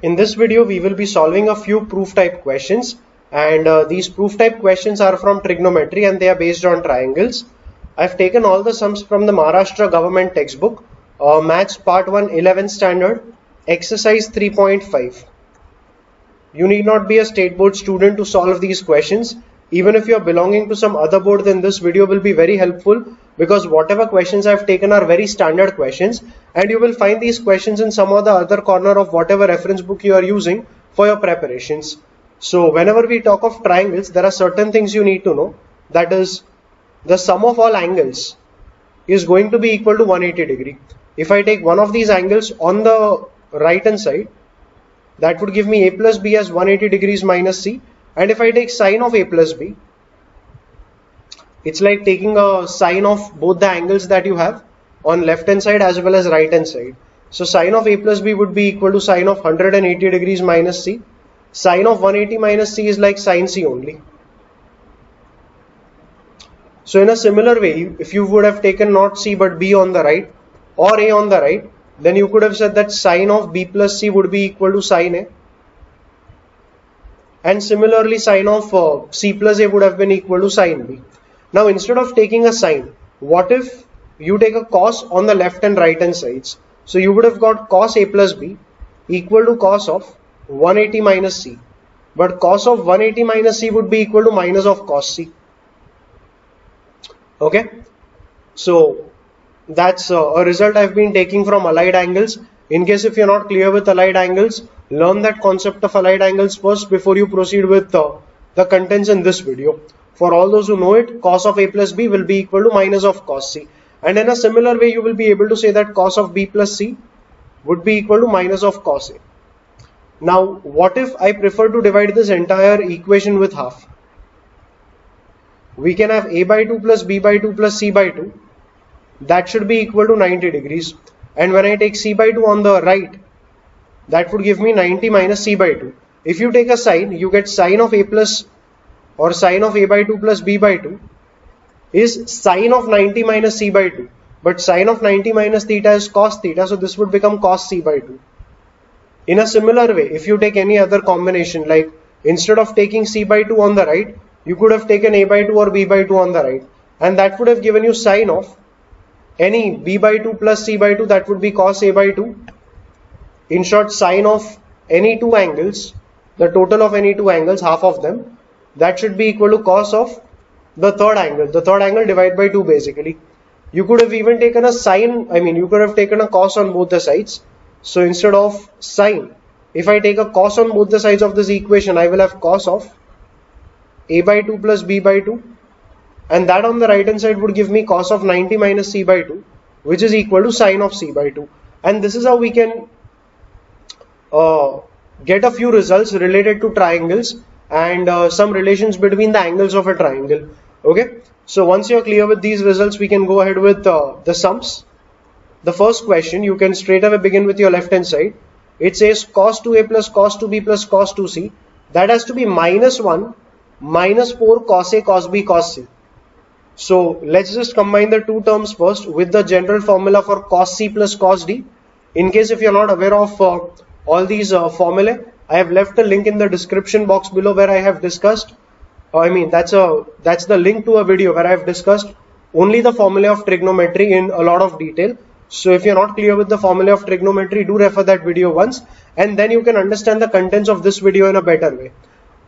In this video, we will be solving a few proof type questions, and these proof type questions are from trigonometry and they are based on triangles. I've taken all the sums from the Maharashtra government textbook, Maths Part 1 11th Standard, Exercise 3.5. You need not be a state board student to solve these questions. Even if you are belonging to some other board, then this video will be very helpful, because whatever questions I've taken are very standard questions, and you will find these questions in some or the other corner of whatever reference book you are using for your preparations. So whenever we talk of triangles, there are certain things you need to know. That is, the sum of all angles is going to be equal to 180 degree. If I take one of these angles on the right hand side, that would give me a plus b as 180 degrees minus c. And if I take sine of a plus b, it's like taking a sine of both the angles that you have on left hand side as well as right hand side. So sine of a plus b would be equal to sine of 180 degrees minus c. Sine of 180 minus c is like sine c only. So in a similar way, if you would have taken not c but b on the right or a on the right, then you could have said that sine of b plus c would be equal to sine a. And similarly, sine of c plus a would have been equal to sine b. Now instead of taking a sine, what if you take a cos on the left and right hand sides? So you would have got cos a plus b equal to cos of 180 minus c. But cos of 180 minus c would be equal to minus of cos c. Okay. So that's a result I've been taking from allied angles. In case if you're not clear with allied angles, learn that concept of allied angles first before you proceed with the contents in this video. For all those who know it, cos of a plus b will be equal to minus of cos c. And in a similar way, you will be able to say that cos of b plus c would be equal to minus of cos a. Now, what if I prefer to divide this entire equation with half? We can have a by 2 plus b by 2 plus c by 2. That should be equal to 90 degrees. And when I take c by 2 on the right, that would give me 90 minus c by 2. If you take a sine, you get sine of a plus or sine of a by 2 plus b by 2 is sine of 90 minus c by 2. But sine of 90 minus theta is cos theta, so this would become cos c by 2. In a similar way, if you take any other combination, like instead of taking c by 2 on the right, you could have taken a by 2 or b by 2 on the right. And that would have given you sine of any b by 2 plus c by 2, that would be cos a by 2. In short, sine of any two angles, the total of any two angles, half of them, that should be equal to cos of the third angle divided by 2 basically. You could have even taken a sine, you could have taken a cos on both the sides. So instead of sine, if I take a cos on both the sides of this equation, I will have cos of a by 2 plus b by 2. And that on the right hand side would give me cos of 90 minus c by 2, which is equal to sine of c by 2. And this is how we can get a few results related to triangles and some relations between the angles of a triangle. Okay. So once you're clear with these results, we can go ahead with the sums. The first question, you can straight away begin with your left hand side. It says cos 2a plus cos 2b plus cos 2c. That has to be minus 1 minus 4 cos a cos b cos c. So let's just combine the two terms first with the general formula for cos c plus cos d. In case if you're not aware of all these formulae, I have left a link in the description box below where I have discussed, that's the link to a video where I have discussed only the formula of trigonometry in a lot of detail. So if you're not clear with the formula of trigonometry, do refer that video once, and then you can understand the contents of this video in a better way.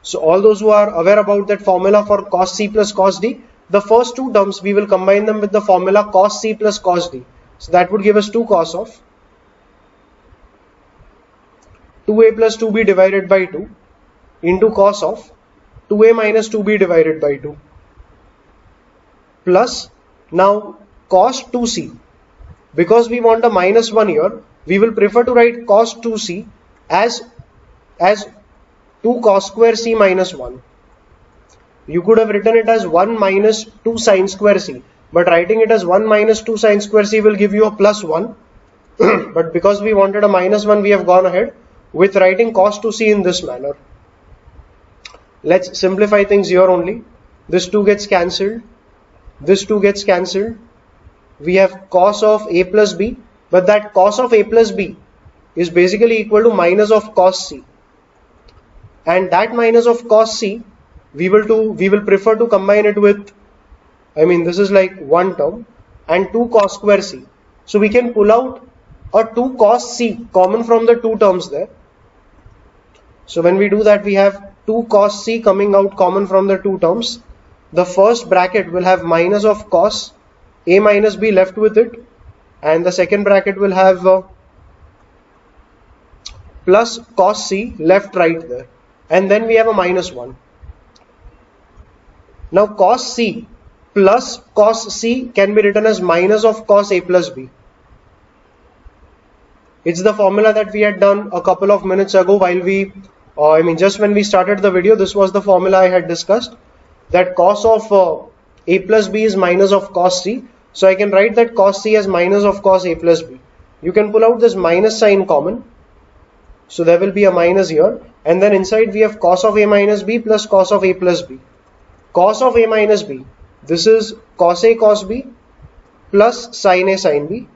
So all those who are aware about that formula for cos c plus cos d, the first two terms we will combine them with the formula cos c plus cos d. So that would give us 2 cos of 2a plus 2b divided by 2 into cos of 2a minus 2b divided by 2 plus now cos 2c. Because we want a minus 1 here, we will prefer to write cos 2c as 2 cos square c minus 1. You could have written it as 1 minus 2 sine square c, but writing it as 1 minus 2 sine square c will give you a plus 1. But because we wanted a minus 1, we have gone ahead with writing cos 2c in this manner. Let's simplify things here only. This 2 gets cancelled. This 2 gets cancelled. We have cos of a plus b, but that cos of a plus b is basically equal to minus of cos C, and that minus of cos C we will prefer to combine it with, this is like one term, and 2 cos square C. So we can pull out a 2 cos C common from the two terms there. So when we do that, we have 2 cos C coming out common from the two terms. The first bracket will have minus of cos A minus B left with it, and the second bracket will have plus cos C left right there, and then we have a minus 1. Now cos C plus cos C can be written as minus of cos A plus B. It's the formula that we had done a couple of minutes ago while we, just when we started the video. This was the formula I had discussed, that cos of A plus B is minus of cos C. So I can write that cos C as minus of cos A plus B. You can pull out this minus sign common. So there will be a minus here, and then inside we have cos of A minus B plus cos of A plus B. Cos of A minus B, this is cos A cos B plus sin A sin B,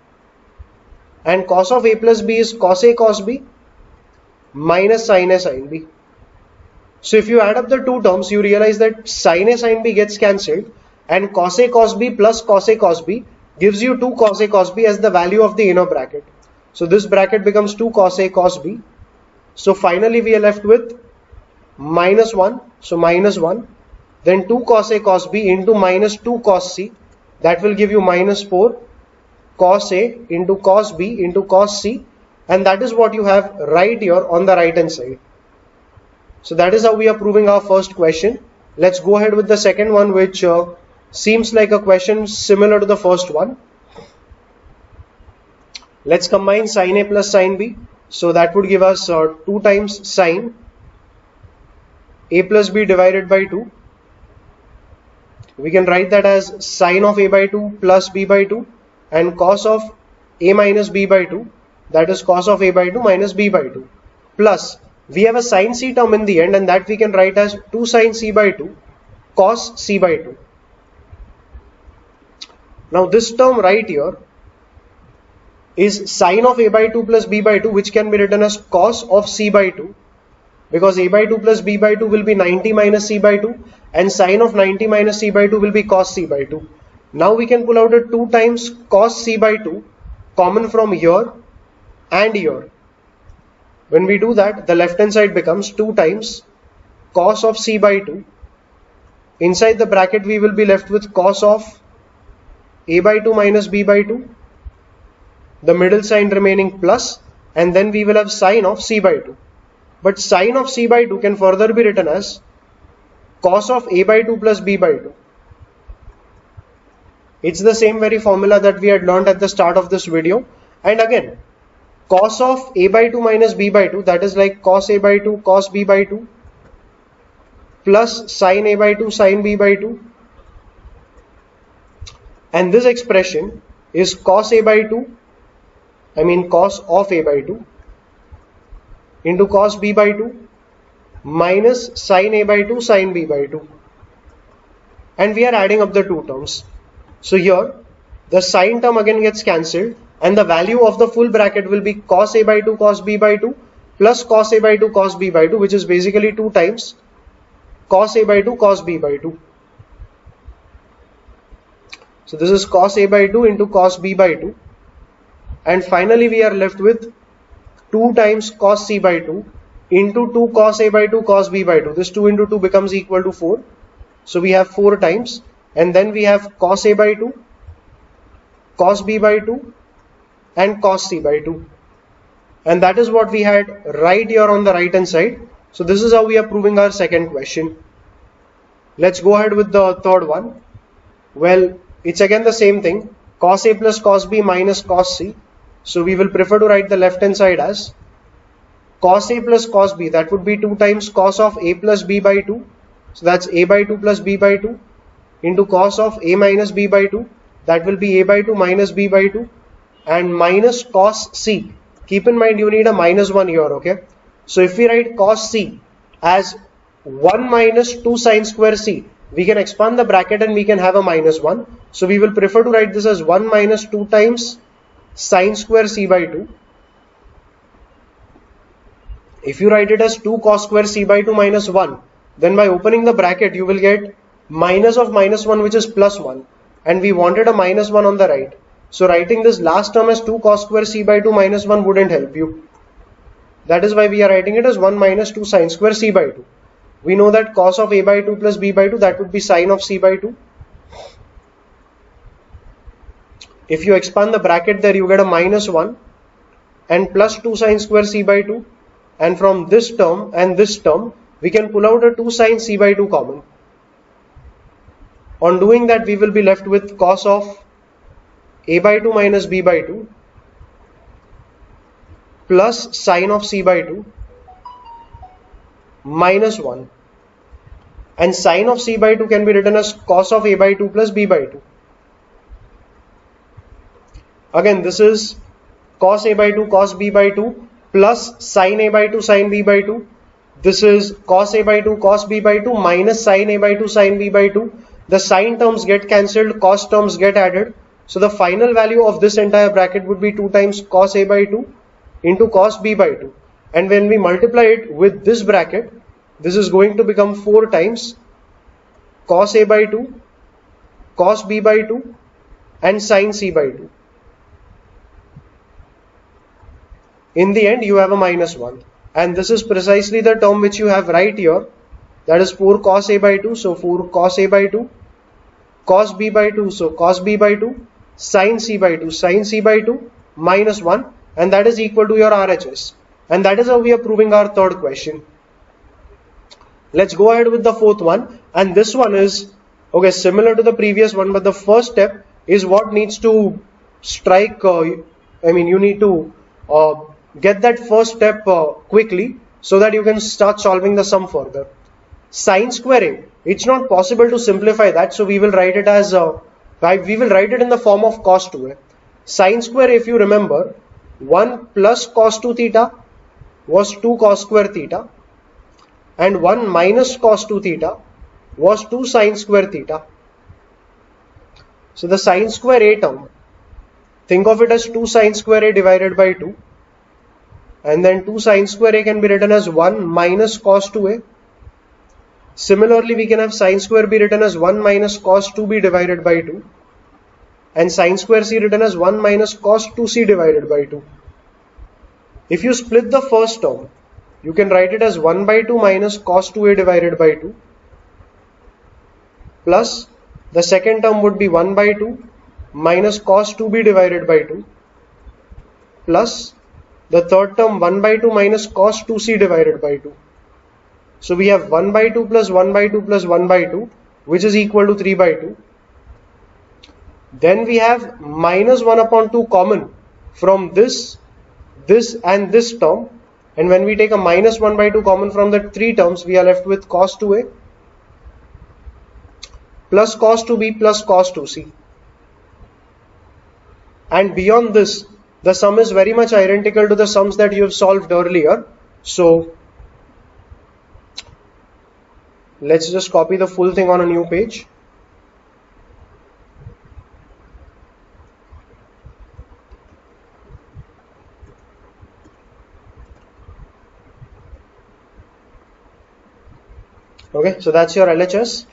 and cos of A plus B is cos A cos B minus sin A sin B. So if you add up the two terms, you realize that sin A sin B gets cancelled, and cos A cos B plus cos A cos B gives you 2 cos A cos B as the value of the inner bracket. So this bracket becomes 2 cos A cos B. So finally we are left with minus 1. So minus 1. Then 2 cos A cos B into minus 2 cos C. That will give you minus 4 cos A into cos B into cos C. And that is what you have right here on the right hand side. So that is how we are proving our first question. Let's go ahead with the second one, which seems like a question similar to the first one. Let's combine sin A plus sin B. So that would give us 2 times sin A plus B divided by 2. We can write that as sin of A by 2 plus B by 2, and cos of A minus B by 2, that is cos of A by 2 minus B by 2, plus we have a sin C term in the end, and that we can write as 2 sin C by 2 cos C by 2. Now this term right here is sin of A by 2 plus B by 2, which can be written as cos of C by 2, because A by 2 plus B by 2 will be 90 minus C by 2, and sin of 90 minus C by 2 will be cos C by 2. Now we can pull out a 2 times cos C by 2 common from here and here. When we do that, the left hand side becomes 2 times cos of C by 2. Inside the bracket we will be left with cos of A by 2 minus B by 2, the middle sign remaining plus, and then we will have sin of C by 2. But sin of C by 2 can further be written as cos of A by 2 plus B by 2. It's the same very formula that we had learned at the start of this video. And again, cos of A by 2 minus B by 2, that is like cos A by 2 cos B by 2 plus sin A by 2 sin B by 2. And this expression is cos A by 2, cos of A by 2 into cos B by 2 minus sin A by 2 sin B by 2. And we are adding up the two terms. So here the sin term again gets cancelled, and the value of the full bracket will be cos A by 2 cos B by 2 plus cos A by 2 cos B by 2, which is basically 2 times cos A by 2 cos B by 2. So this is cos A by 2 into cos B by 2, and finally we are left with 2 times cos C by 2 into 2 cos A by 2 cos B by 2. This 2 into 2 becomes equal to 4. So we have 4 times, and then we have cos A by 2, cos B by 2 and cos C by 2. And that is what we had right here on the right hand side. So this is how we are proving our second question. Let's go ahead with the third one. Well, it's again the same thing, cos A plus cos B minus cos C. So we will prefer to write the left hand side as cos A plus cos B, that would be 2 times cos of A plus B by 2. So that's A by 2 plus B by 2 into cos of A minus B by 2, that will be A by 2 minus B by 2, and minus cos C. Keep in mind you need a minus 1 here, okay? So if we write cos C as 1 minus 2 sin square C, we can expand the bracket and we can have a minus 1. So we will prefer to write this as 1 minus 2 times sin square C by 2 If you write it as 2 cos square c by 2 minus 1, then by opening the bracket you will get minus of minus 1, which is plus 1, and we wanted a minus 1 on the right. So writing this last term as 2 cos square c by 2 minus 1 wouldn't help you. That is why we are writing it as 1 minus 2 sine square c by 2. We know that cos of a by 2 plus b by 2, that would be sine of c by 2. If you expand the bracket there, you get a minus 1 and plus 2 sine square c by 2. And from this term and this term, we can pull out a 2 sine c by 2 common. On doing that, we will be left with cos of a by 2 minus b by 2 plus sine of c by 2 minus 1. And sine of c by 2 can be written as cos of a by 2 plus b by 2. Again, this is cos a by 2 cos b by 2 plus sine a by 2 sine b by 2. This is cos a by 2 cos b by 2 minus sine a by 2 sine b by 2. The sine terms get cancelled, cos terms get added. So the final value of this entire bracket would be 2 times cos a by 2 into cos b by 2. And when we multiply it with this bracket, this is going to become 4 times cos a by 2, cos b by 2 and sine c by 2. In the end, you have a minus 1. And this is precisely the term which you have right here. That is 4 cos a by 2. So 4 cos a by 2, cos b by 2. So cos b by 2, sine c by 2, sine c by 2, minus 1. And that is equal to your RHS. And that is how we are proving our third question. Let's go ahead with the fourth one. And this one is, okay, similar to the previous one. But the first step is what needs to strike, you need to get that first step quickly so that you can start solving the sum further. Sine square a, it's not possible to simplify that, so we will write it as we will write it in the form of cos 2a. Sine square a, if you remember, 1 plus cos 2 theta was 2 cos square theta, and 1 minus cos 2 theta was 2 sine square theta. So the sine square a term, think of it as 2 sine square a divided by 2. And then 2 sine square a can be written as 1 minus cos 2a. Similarly, we can have sine square be written as 1 minus cos 2b divided by 2. And sine square c written as 1 minus cos 2c divided by 2. If you split the first term, you can write it as 1 by 2 minus cos 2a divided by 2. Plus, the second term would be 1 by 2 minus cos 2b divided by 2. Plus, the third term 1 by 2 minus cos 2c divided by 2. So we have 1 by 2 plus 1 by 2 plus 1 by 2, which is equal to 3 by 2. Then we have minus 1 upon 2 common from this and this term. And when we take a minus 1 by 2 common from the 3 terms, we are left with cos 2a plus cos 2b plus cos 2c. And beyond this, the sum is very much identical to the sums that you have solved earlier. So let's just copy the full thing on a new page. Okay, so that's your LHS.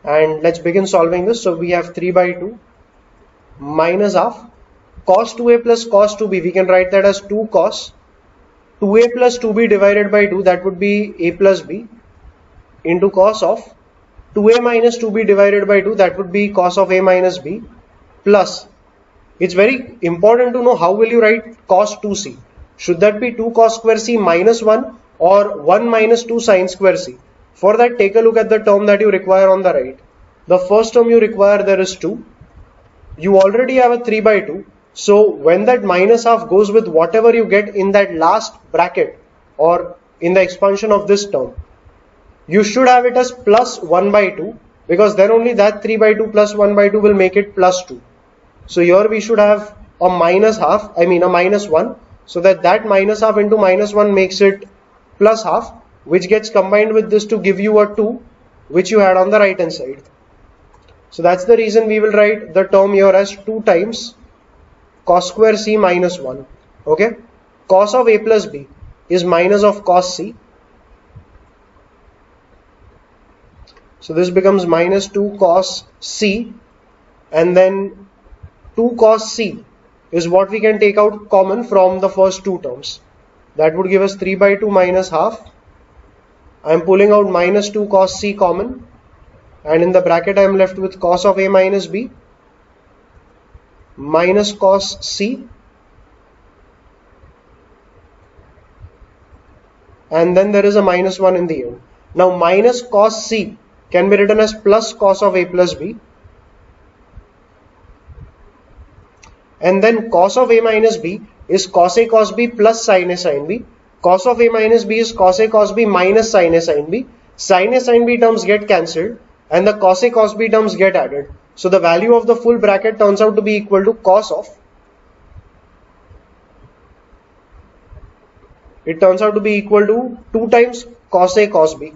And let's begin solving this. So we have 3 by 2 minus half cos 2a plus cos 2b. We can write that as 2 cos 2a plus 2b divided by 2. That would be a plus b into cos of 2a minus 2b divided by 2. That would be cos of a minus b. Plus, it's very important to know how will you write cos 2c. Should that be 2 cos square c minus 1 or 1 minus 2 sine square c? For that, take a look at the term that you require on the right. The first term you require there is 2. You already have a 3 by 2. So when that minus half goes with whatever you get in that last bracket or in the expansion of this term, you should have it as plus 1 by 2, because then only that 3 by 2 plus 1 by 2 will make it plus 2. So here we should have a minus half, a minus 1, so that minus half into minus 1 makes it plus half, which gets combined with this to give you a 2, which you had on the right hand side. So that's the reason we will write the term here as 2 times cos square c minus 1. Okay, cos of a plus b. is minus of cos c. So this becomes minus 2 cos c, and then 2 cos c is what we can take out common from the first two terms. That would give us 3 by 2 minus half. I am pulling out minus 2 cos c common, and in the bracket I am left with cos of a minus b minus cos c, and then there is a minus 1 in the end. Now minus cos c can be written as plus cos of a plus b, and then cos of a minus b is cos a cos b plus sin a sin b. Cos of a minus b is cos a cos b minus sin a sin b. Sin a sin b terms get cancelled and the cos a cos b terms get added. So the value of the full bracket turns out to be equal to cos of, it turns out to be equal to 2 times cos a cos b.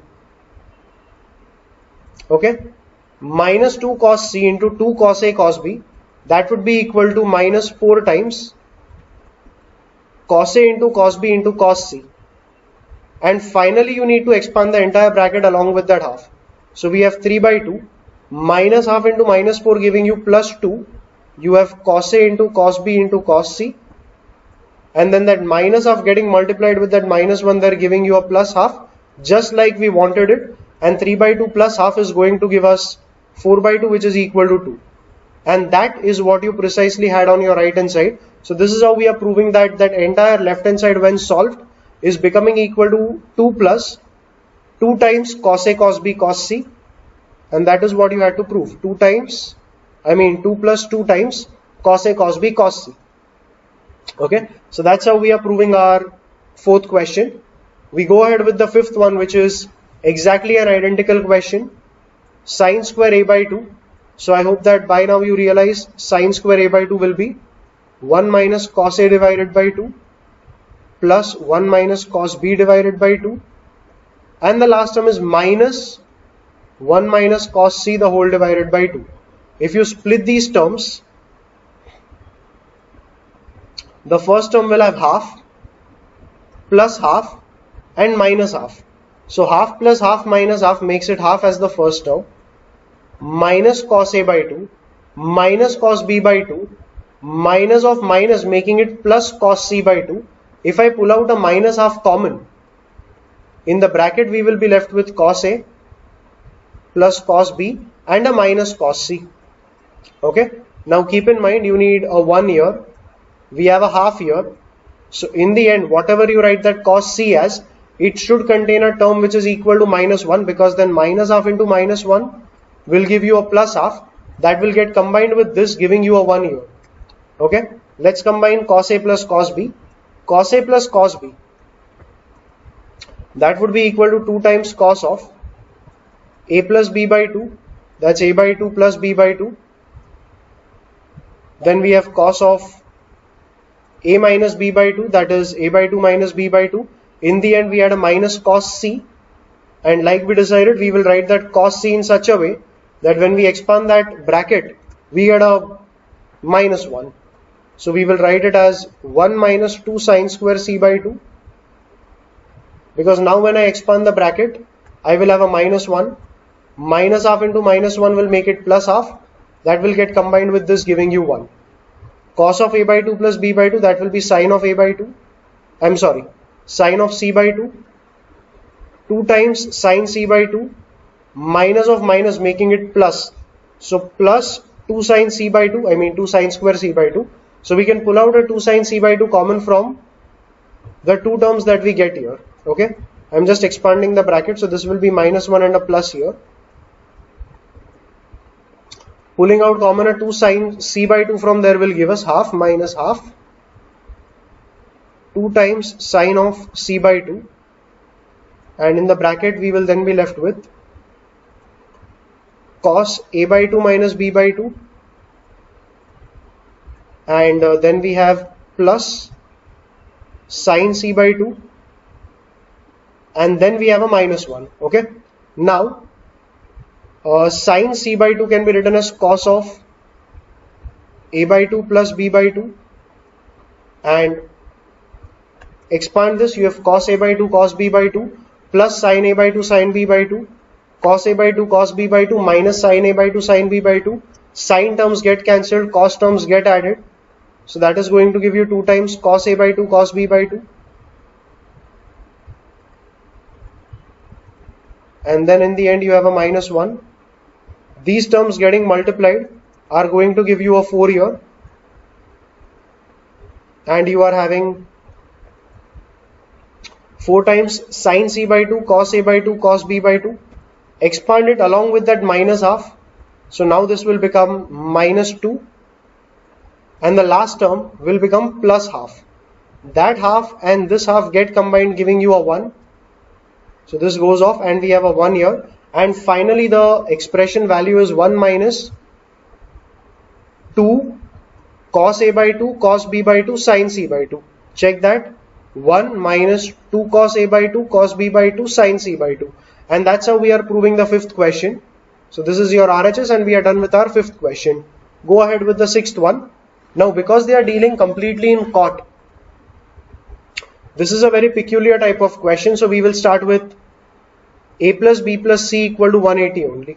Okay, minus 2 cos c into 2 cos a cos b, that would be equal to minus 4 times cos a into cos b into cos c. And finally you need to expand the entire bracket along with that half. So we have 3 by 2 minus half into minus 4 giving you plus 2. You have cos a into cos b into cos c, and then that minus half getting multiplied with that minus 1 there giving you a plus half, just like we wanted it. And 3 by 2 plus half is going to give us 4 by 2, which is equal to 2. And that is what you precisely had on your right hand side. So this is how we are proving that that entire left hand side when solved is becoming equal to 2 plus 2 times cos a cos b cos c, and that is what you had to prove. 2 plus 2 times cos a cos b cos c. Okay, so that's how we are proving our fourth question. We go ahead with the fifth one, which is exactly an identical question, sin square a by 2. So I hope that by now you realize sin square a by 2 will be 1 minus cos a divided by 2 plus 1 minus cos b divided by 2, and the last term is minus 1 minus cos c the whole divided by 2. If you split these terms, the first term will have half, plus half, and minus half. So half plus half minus half makes it half as the first term, minus cos a by 2, minus cos b by 2, minus of minus making it plus cos c by 2. If I pull out a minus half common, in the bracket we will be left with cos a plus cos b and a minus cos c. Okay, now keep in mind you need a 1 here, we have a half here. So in the end, whatever you write that cos c as, it should contain a term which is equal to minus 1, because then minus half into minus 1 will give you a plus half. That will get combined with this giving you a 1 here. Okay, let's combine cos a plus cos b. Cos a plus cos b, that would be equal to 2 times cos of a plus b by 2, that's a by 2 plus b by 2. Then we have cos of a minus b by 2, that is a by 2 minus b by 2. In the end we had a minus cos c, and like we decided, we will write that cos c in such a way that when we expand that bracket we get a minus 1. So we will write it as 1 minus 2 sin square c by 2, because now when I expand the bracket I will have a minus 1. Minus half into minus 1 will make it plus half. That will get combined with this giving you 1. Cos of a by 2 plus b by 2, that will be sin of a by 2. Sin of c by 2. 2 times sin c by 2. Minus of minus making it plus. So plus 2 sin c by 2, 2 sin square c by 2. So we can pull out a 2 sin c by 2 common from the two terms that we get here. Okay, I'm just expanding the bracket, so this will be minus 1 and a plus here. Pulling out common a 2 sin c by 2 from there will give us half minus half. 2 times sin of c by 2, and in the bracket we will then be left with cos a by 2 minus b by 2, and then we have plus sin c by 2, and then we have a minus 1. Okay, now sin c by 2 can be written as cos of a by 2 plus b by 2, and expand this, you have cos a by 2 cos b by 2 plus sin a by 2 sin b by 2, cos a by 2 cos b by 2 minus sin a by 2 sin b by 2, sin terms get cancelled, cos terms get added. So that is going to give you 2 times cos a by 2 cos b by 2. And then in the end you have a minus 1. These terms getting multiplied are going to give you a 4 here. And you are having 4 times sin c by 2 cos a by 2 cos b by 2. Expand it along with that minus half. So now this will become minus 2. And the last term will become plus half. That half and this half get combined, giving you a 1. So this goes off and we have a 1 here. And finally the expression value is 1 minus 2 cos a by 2 cos b by 2 sin c by 2. Check that. 1 minus 2 cos a by 2 cos b by 2 sin c by 2. And that's how we are proving the 5th question. So this is your RHS and we are done with our 5th question. Go ahead with the 6th one. Now because they are dealing completely in cot, this is a very peculiar type of question. So we will start with a plus b plus c equal to 180 only.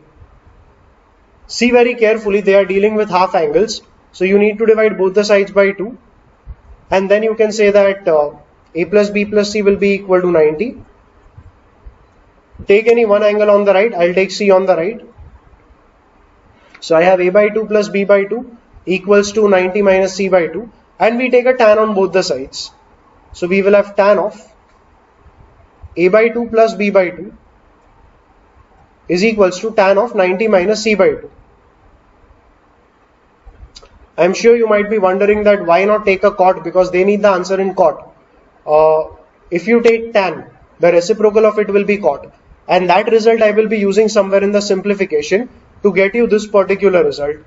See very carefully, they are dealing with half angles. So you need to divide both the sides by 2. And then you can say that a plus b plus c will be equal to 90. Take any one angle on the right. I'll take c on the right. So I have a by 2 plus b by 2 equals to 90 minus c by 2. And we take a tan on both the sides. So we will have tan of a by 2 plus b by 2 is equals to tan of 90 minus c by 2. I'm sure you might be wondering that why not take a cot, because they need the answer in cot. If you take tan, the reciprocal of it will be cot. And that result I will be using somewhere in the simplification to get you this particular result.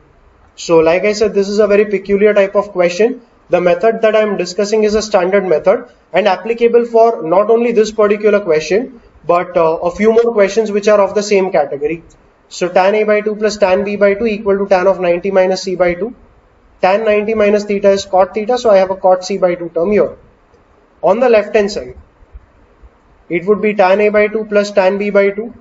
So like I said, this is a very peculiar type of question. The method that I am discussing is a standard method and applicable for not only this particular question, but a few more questions which are of the same category. So tan a by 2 plus tan b by 2 equal to tan of 90 minus c by 2. Tan 90 minus theta is cot theta, so I have a cot c by 2 term here. On the left hand side, it would be tan a by 2 plus tan b by 2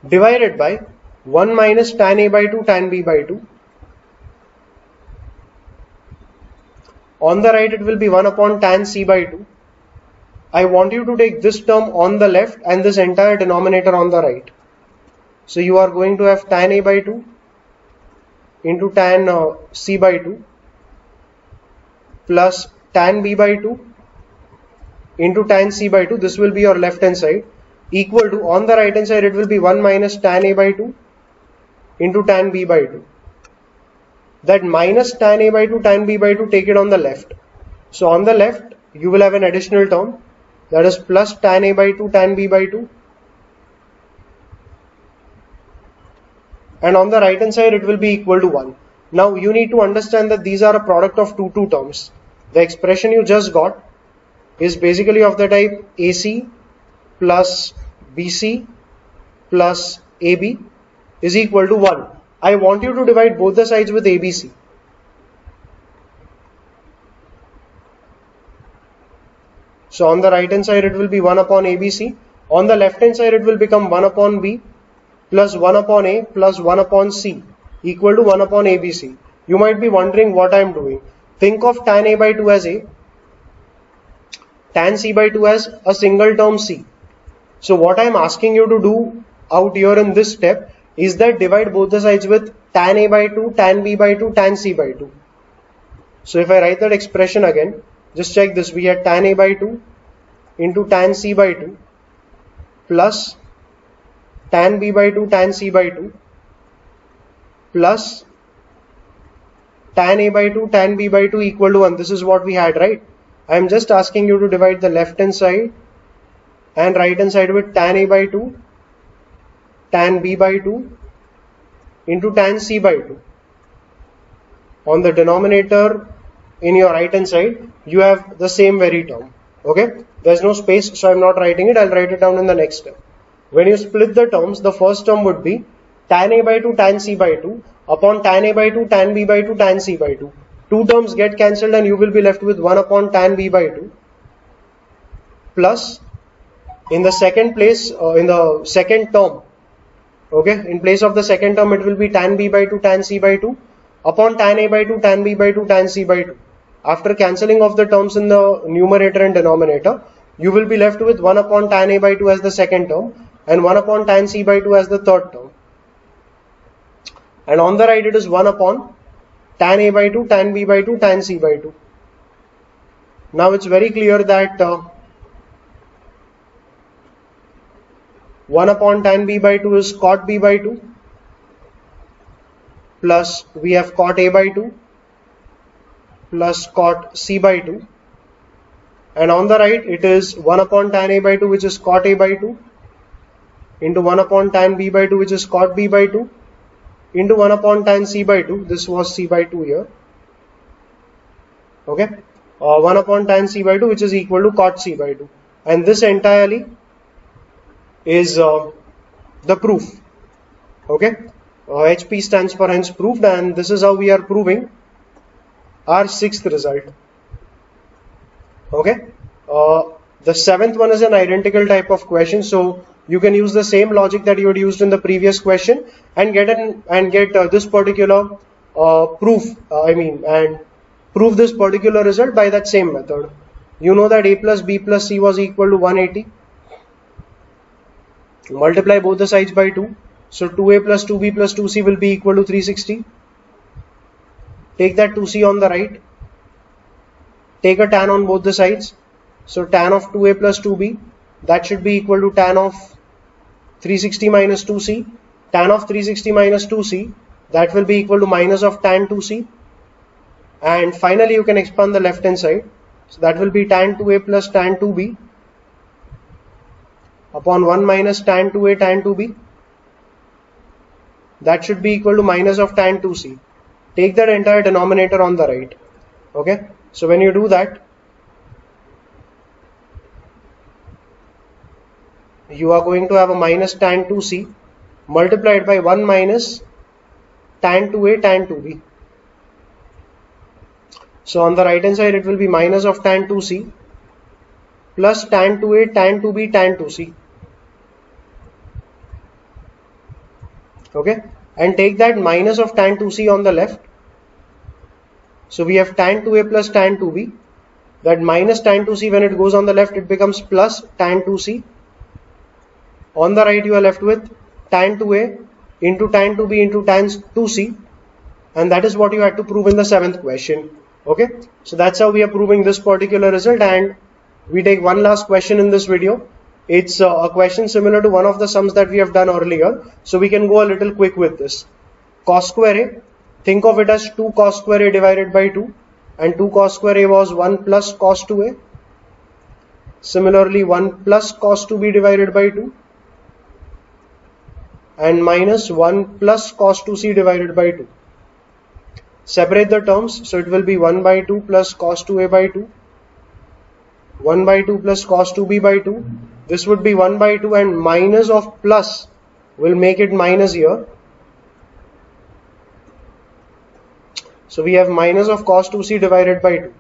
divided by 1 minus tan a by 2 tan b by 2. On the right it will be 1 upon tan c by 2. I want you to take this term on the left and this entire denominator on the right. So you are going to have tan a by 2 into tan c by 2 plus tan b by 2 into tan c by 2. This will be your left hand side, equal to, on the right hand side it will be 1 minus tan a by 2 into tan b by 2. That minus tan a by 2 tan b by 2, take it on the left. So on the left you will have an additional term, that is plus tan a by 2 tan b by 2. And on the right hand side it will be equal to 1. Now you need to understand that these are a product of two terms. The expression you just got is basically of the type AC plus BC plus AB is equal to 1. I want you to divide both the sides with ABC. So on the right hand side it will be 1 upon ABC. On the left hand side it will become 1 upon B plus 1 upon A plus 1 upon C equal to 1 upon ABC. You might be wondering what I am doing. Think of tan A by 2 as A, tan C by 2 as a single term C. So what I am asking you to do out here in this step is that divide both the sides with tan A by 2, tan B by 2, tan C by 2. So if I write that expression again, just check this. We had tan A by 2 into tan C by 2 plus tan B by 2 tan C by 2 plus tan A by 2 tan B by 2 equal to 1. This is what we had, right? I am just asking you to divide the left hand side and right hand side with tan A by 2 tan B by 2 into tan C by 2. On the denominator in your right hand side you have the same very term. Okay, there is no space, so I am not writing it. I will write it down in the next step. When you split the terms, the first term would be tan A by 2 tan C by 2 upon tan A by 2 tan B by 2 tan C by 2. two terms get cancelled and you will be left with 1 upon tan b by 2 plus, in the second place, in the second term, okay, in place of the second term it will be tan b by 2 tan c by 2 upon tan a by 2 tan b by 2 tan c by 2. After cancelling of the terms in the numerator and denominator, you will be left with 1 upon tan a by 2 as the second term and 1 upon tan c by 2 as the third term. And on the right it is 1 upon tan a by 2 tan b by 2 tan c by 2. Now it's very clear that 1 upon tan b by 2 is cot b by 2 plus we have cot a by 2 plus cot c by 2, and on the right it is 1 upon tan a by 2 which is cot a by 2 into 1 upon tan b by 2 which is cot b by 2 into 1 upon tan c by 2, this was c by 2 here, okay, 1 upon tan c by 2 which is equal to cot c by 2, and this entirely is the proof, okay. HP stands for hence proved, and this is how we are proving our sixth result, okay. The seventh one is an identical type of question, so you can use the same logic that you had used in the previous question and get this particular proof, and prove this particular result by that same method. You know that a plus b plus c was equal to 180. Multiply both the sides by 2. So 2a plus 2b plus 2c will be equal to 360. Take that 2c on the right. Take a tan on both the sides. So tan of 2a plus 2b, that should be equal to tan of 360 minus 2c. Tan of 360 minus 2c, that will be equal to minus of tan 2c. And finally you can expand the left hand side. So that will be tan 2a plus tan 2b upon 1 minus tan 2a tan 2b, that should be equal to minus of tan 2c. Take that entire denominator on the right, okay. So when you do that, you are going to have a minus tan 2c multiplied by 1 minus tan 2a tan 2b. So on the right hand side it will be minus of tan 2c plus tan 2a tan 2b tan 2c, okay, and take that minus of tan 2c on the left. So we have tan 2a plus tan 2b, that minus tan 2c, when it goes on the left it becomes plus tan 2c. On the right you are left with tan 2a into tan 2b into tan 2c, and that is what you had to prove in the seventh question, okay. So that's how we are proving this particular result, and we take one last question in this video. It's a question similar to one of the sums that we have done earlier, so we can go a little quick with this. Cos square a, think of it as 2 cos square a divided by 2, and 2 cos square a was 1 plus cos 2a. Similarly 1 plus cos 2b divided by 2 and minus 1 plus cos 2c divided by 2. Separate the terms, so it will be 1 by 2 plus cos 2a by 2, 1 by 2 plus cos 2b by 2. This would be 1 by 2, and minus of plus will make it minus here. So we have minus of cos 2c divided by 2.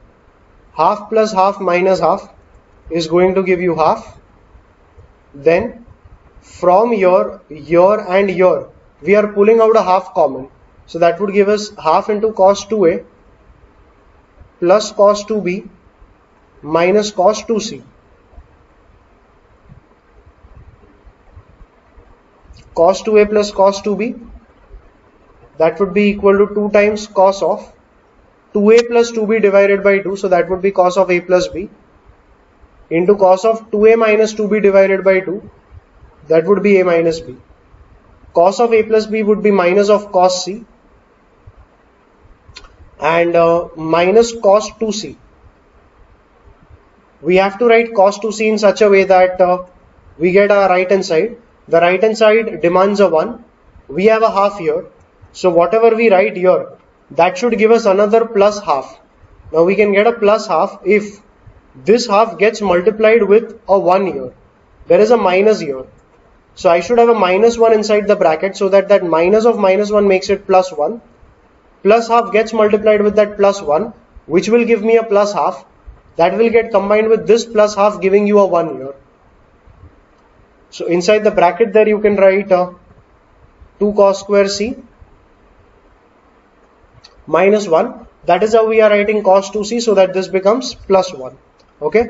Half plus half minus half is going to give you half. Then from here and here we are pulling out a half common. So that would give us half into cos 2a plus cos 2b minus cos 2c. Cos 2a plus cos 2b, that would be equal to 2 times cos of 2a plus 2b divided by 2, so that would be cos of a plus b, into cos of 2a minus 2b divided by 2, that would be a minus b. Cos of a plus b would be minus of cos c, and minus cos 2c. We have to write cos 2c in such a way that we get our right hand side. The right hand side demands a 1. We have a half here. So whatever we write here, that should give us another plus half. Now we can get a plus half if this half gets multiplied with a 1 here. There is a minus here. So I should have a minus 1 inside the bracket, so that minus of minus 1 makes it plus 1. plus half gets multiplied with that plus 1, which will give me a plus half. That will get combined with this plus half, giving you a 1 here. So inside the bracket there you can write 2 cos square c minus 1. That is how we are writing cos 2c, so that this becomes plus 1. Okay,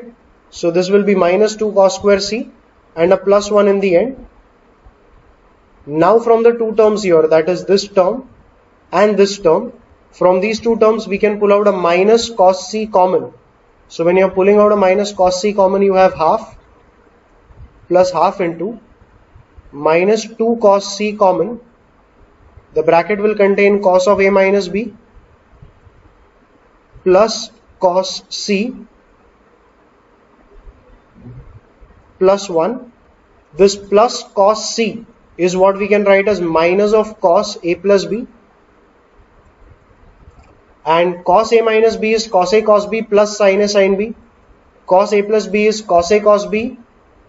so this will be minus 2 cos square c and a plus 1 in the end. Now from the two terms here, that is this term and this term, from these two terms we can pull out a minus cos c common. So when you are pulling out a minus cos c common, you have half plus half into minus 2 cos c common. The bracket will contain cos of a minus b plus cos c plus 1. This plus cos c is what we can write as minus of cos a plus b, and cos a minus b is cos a cos b plus sin a sin b. Cos a plus b is cos a cos b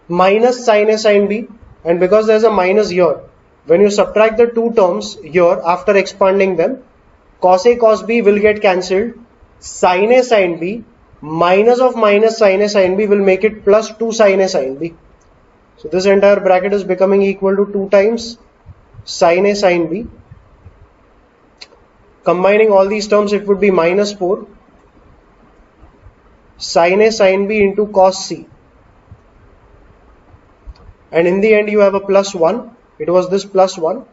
minus sin a sin b, and because there is a minus here, when you subtract the two terms here after expanding them, cos a cos b will get cancelled. Sin a sin b minus of minus sin a sin b will make it plus 2 sin a sin b. So this entire bracket is becoming equal to 2 times sin a sin b. Combining all these terms, it would be minus 4 sin a sin b into cos c. And in the end you have a plus 1. It was this plus 1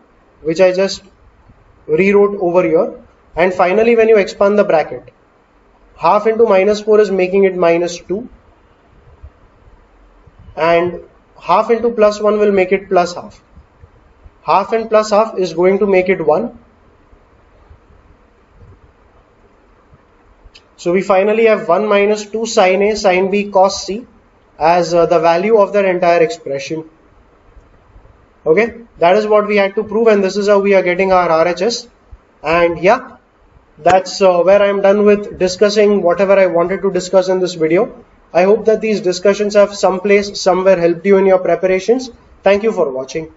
which I just rewrote over here. And finally when you expand the bracket, half into minus 4 is making it minus 2, and half into plus 1 will make it plus half. Half and plus half is going to make it 1. So we finally have 1 minus 2 sin a sin b cos c as the value of that entire expression. Okay, that is what we had to prove, and this is how we are getting our RHS. And yeah, that's where I am done with discussing whatever I wanted to discuss in this video. I hope that these discussions have someplace, somewhere helped you in your preparations. Thank you for watching.